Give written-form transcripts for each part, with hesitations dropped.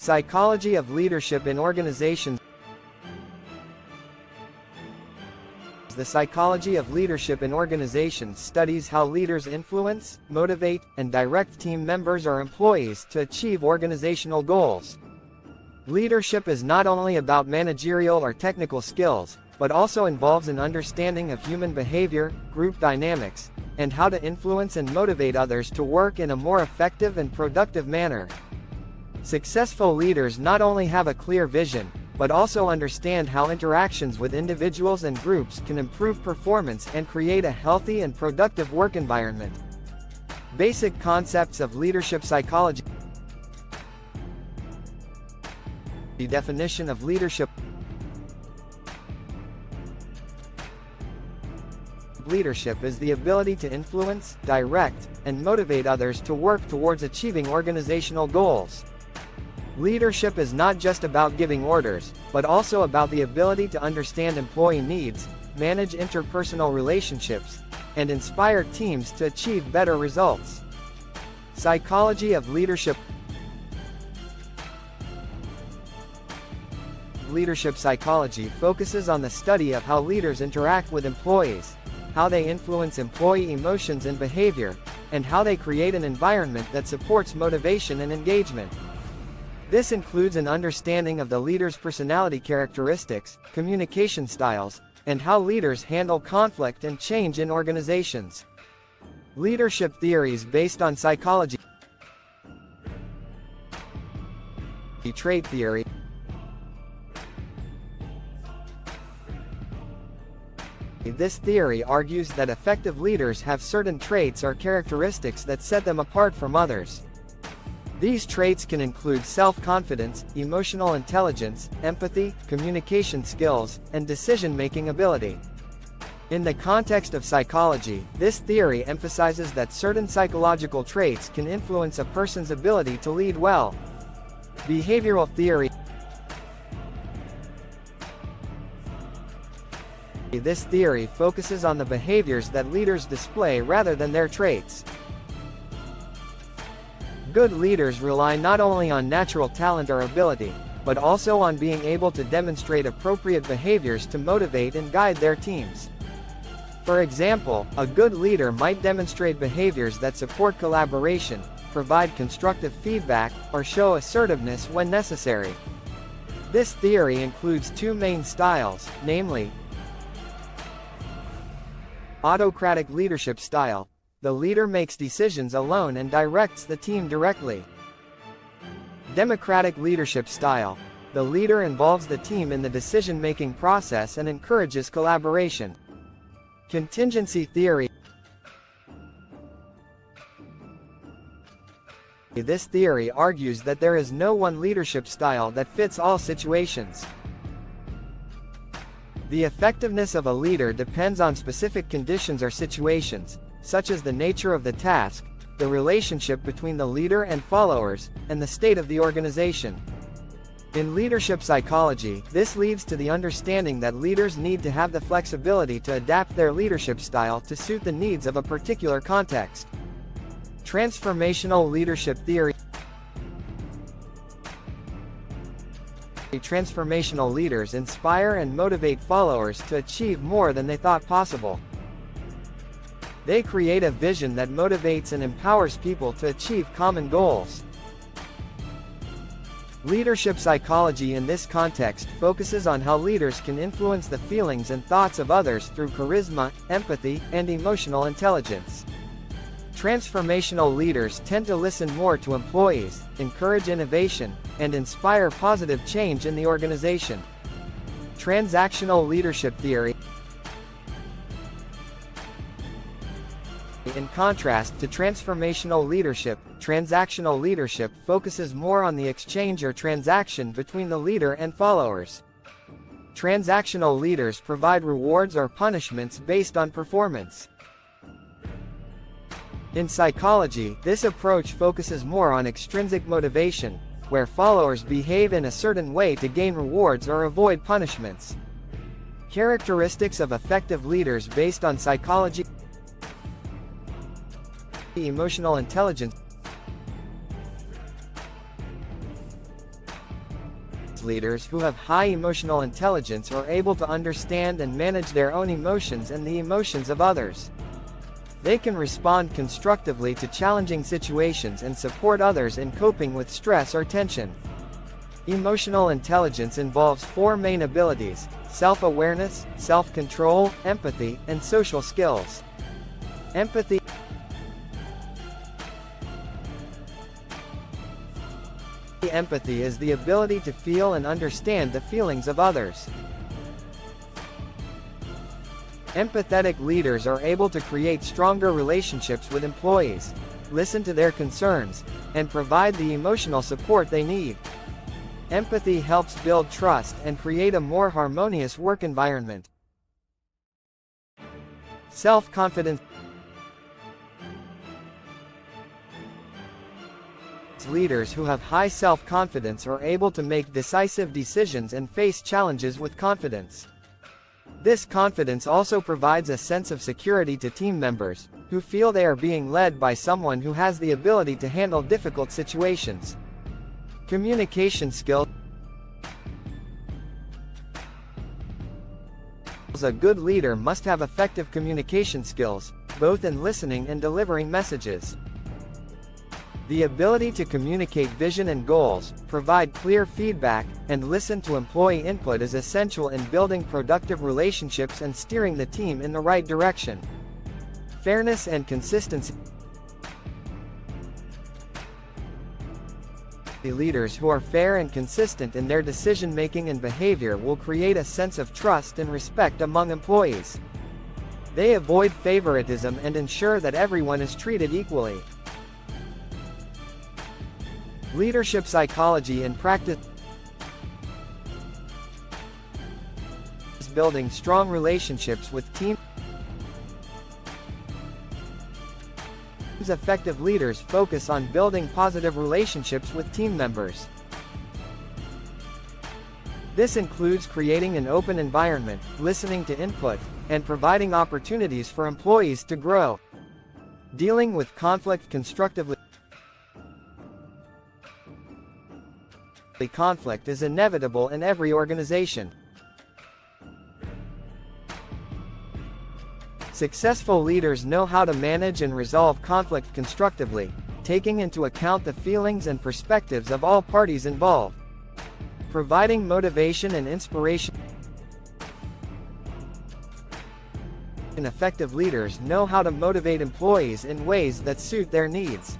Psychology of leadership in organizations. The psychology of leadership in organizations studies how leaders influence, motivate, and direct team members or employees to achieve organizational goals. Leadership is not only about managerial or technical skills, but also involves an understanding of human behavior, group dynamics, and how to influence and motivate others to work in a more effective and productive manner. Successful leaders not only have a clear vision, but also understand how interactions with individuals and groups can improve performance and create a healthy and productive work environment. Basic concepts of leadership psychology. The definition of leadership. Leadership is the ability to influence, direct, and motivate others to work towards achieving organizational goals. Leadership is not just about giving orders, but also about the ability to understand employee needs, manage interpersonal relationships, and inspire teams to achieve better results. Psychology of leadership. Leadership psychology focuses on the study of how leaders interact with employees, how they influence employee emotions and behavior, and how they create an environment that supports motivation and engagement. This includes an understanding of the leader's personality characteristics, communication styles, and how leaders handle conflict and change in organizations. Leadership theories based on psychology. Trait theory. This theory argues that effective leaders have certain traits or characteristics that set them apart from others. These traits can include self-confidence, emotional intelligence, empathy, communication skills, and decision-making ability. In the context of psychology, this theory emphasizes that certain psychological traits can influence a person's ability to lead well. Behavioral theory. This theory focuses on the behaviors that leaders display rather than their traits. Good leaders rely not only on natural talent or ability, but also on being able to demonstrate appropriate behaviors to motivate and guide their teams. For example, a good leader might demonstrate behaviors that support collaboration, provide constructive feedback, or show assertiveness when necessary. This theory includes two main styles, namely, autocratic leadership style. The leader makes decisions alone and directs the team directly. Democratic leadership style. The leader involves the team in the decision-making process and encourages collaboration. Contingency theory. This theory argues that there is no one leadership style that fits all situations. The effectiveness of a leader depends on specific conditions or situations, such as the nature of the task, the relationship between the leader and followers, and the state of the organization. In leadership psychology, this leads to the understanding that leaders need to have the flexibility to adapt their leadership style to suit the needs of a particular context. Transformational leadership theory. Transformational leaders inspire and motivate followers to achieve more than they thought possible. They create a vision that motivates and empowers people to achieve common goals. Leadership psychology in this context focuses on how leaders can influence the feelings and thoughts of others through charisma, empathy, and emotional intelligence. Transformational leaders tend to listen more to employees, encourage innovation, and inspire positive change in the organization. Transactional leadership theory. In contrast to transformational leadership, transactional leadership focuses more on the exchange or transaction between the leader and followers. Transactional leaders provide rewards or punishments based on performance. In psychology, this approach focuses more on extrinsic motivation, where followers behave in a certain way to gain rewards or avoid punishments. Characteristics of effective leaders based on psychology. Emotional intelligence. Leaders who have high emotional intelligence are able to understand and manage their own emotions and the emotions of others. They can respond constructively to challenging situations and support others in coping with stress or tension. Emotional intelligence involves four main abilities: self-awareness, self-control, empathy, and social skills. Empathy Empathy is the ability to feel and understand the feelings of others. Empathetic leaders are able to create stronger relationships with employees, listen to their concerns, and provide the emotional support they need. Empathy helps build trust and create a more harmonious work environment. Self-confidence Leaders who have high self-confidence are able to make decisive decisions and face challenges with confidence. This confidence also provides a sense of security to team members, who feel they are being led by someone who has the ability to handle difficult situations. Communication skills. A good leader must have effective communication skills, both in listening and delivering messages. The ability to communicate vision and goals, provide clear feedback, and listen to employee input is essential in building productive relationships and steering the team in the right direction. Fairness and consistency. Leaders who are fair and consistent in their decision-making and behavior will create a sense of trust and respect among employees. They avoid favoritism and ensure that everyone is treated equally. Leadership psychology in practice. Building strong relationships with teams. Effective leaders focus on building positive relationships with team members. This includes creating an open environment, listening to input, and providing opportunities for employees to grow. Dealing with conflict constructively. Conflict is inevitable in every organization. Successful leaders know how to manage and resolve conflict constructively, taking into account the feelings and perspectives of all parties involved. Providing motivation and inspiration. Effective leaders know how to motivate employees in ways that suit their needs.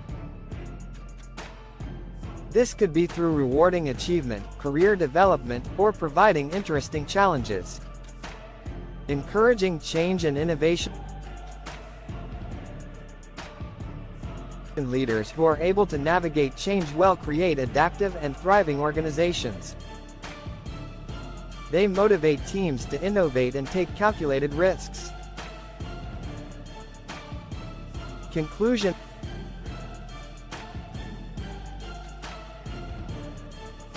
This could be through rewarding achievement, career development, or providing interesting challenges. Encouraging change and innovation. Leaders who are able to navigate change well create adaptive and thriving organizations. They motivate teams to innovate and take calculated risks. Conclusion.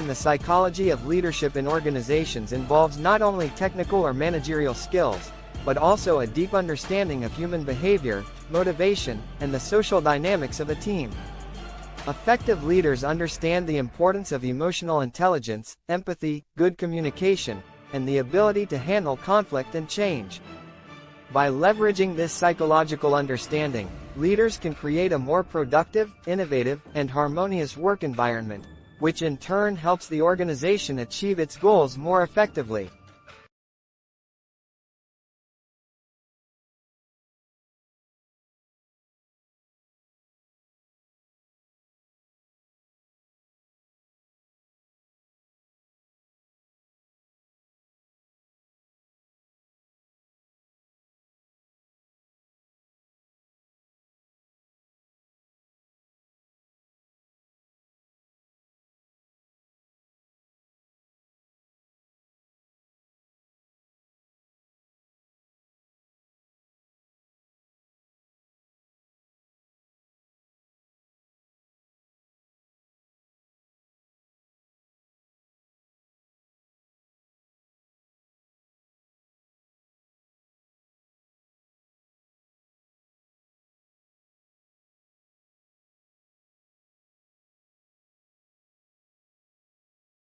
The psychology of leadership in organizations involves not only technical or managerial skills, but also a deep understanding of human behavior, motivation, and the social dynamics of a team. Effective leaders understand the importance of emotional intelligence, empathy, good communication, and the ability to handle conflict and change. By leveraging this psychological understanding, leaders can create a more productive, innovative, and harmonious work environment, which in turn helps the organization achieve its goals more effectively.